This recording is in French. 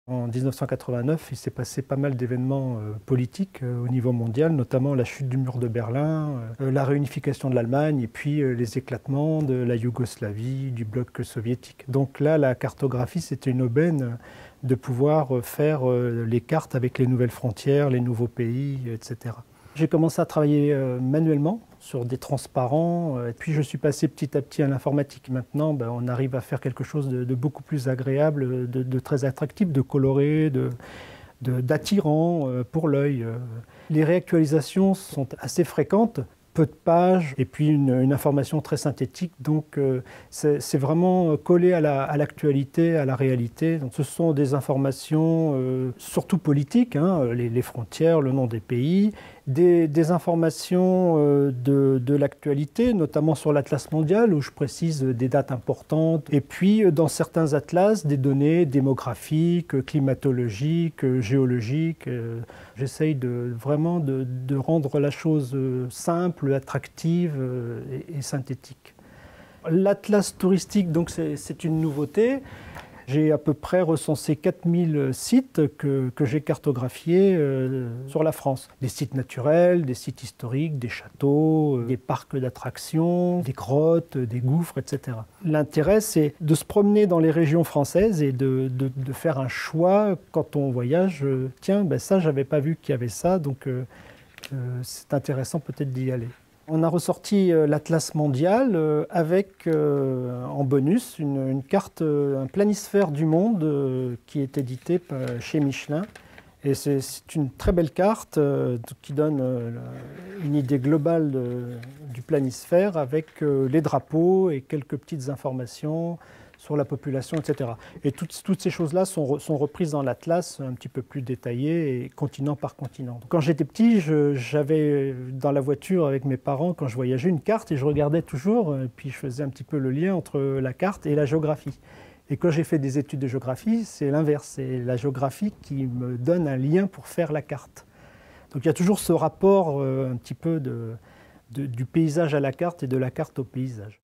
En 1989, il s'est passé pas mal d'événements politiques au niveau mondial, notamment la chute du mur de Berlin, la réunification de l'Allemagne et puis les éclatements de la Yougoslavie, du bloc soviétique. Donc là, la cartographie, c'était une aubaine de pouvoir faire les cartes avec les nouvelles frontières, les nouveaux pays, etc. J'ai commencé à travailler manuellement sur des transparents, et puis je suis passé petit à petit à l'informatique. Maintenant, on arrive à faire quelque chose de beaucoup plus agréable, de très attractif, de coloré, d'attirant pour l'œil. Les réactualisations sont assez fréquentes, peu de pages, et puis une information très synthétique, donc c'est vraiment collé à l'actualité, à la réalité. Donc, ce sont des informations surtout politiques, hein, les frontières, le nom des pays, des informations de l'actualité, notamment sur l'Atlas mondial, où je précise des dates importantes, et puis dans certains atlas, des données démographiques, climatologiques, géologiques. J'essaye vraiment de rendre la chose simple, attractive et synthétique. L'atlas touristique, donc, c'est une nouveauté. J'ai à peu près recensé 4000 sites que j'ai cartographiés sur la France. Des sites naturels, des sites historiques, des châteaux, des parcs d'attractions, des grottes, des gouffres, etc. L'intérêt, c'est de se promener dans les régions françaises et de faire un choix quand on voyage. Tiens, ça, j'avais pas vu qu'il y avait ça, donc c'est intéressant peut-être d'y aller. On a ressorti l'Atlas mondial avec en bonus une carte, un planisphère du monde qui est édité chez Michelin. Et c'est une très belle carte qui donne une idée globale du planisphère avec les drapeaux et quelques petites informations sur la population, etc. Et toutes ces choses-là sont reprises dans l'Atlas un petit peu plus détaillé, et continent par continent. Quand j'étais petit, j'avais dans la voiture avec mes parents, quand je voyageais, une carte et je regardais toujours, et puis je faisais un petit peu le lien entre la carte et la géographie. Et quand j'ai fait des études de géographie, c'est l'inverse, c'est la géographie qui me donne un lien pour faire la carte. Donc il y a toujours ce rapport un petit peu du paysage à la carte et de la carte au paysage.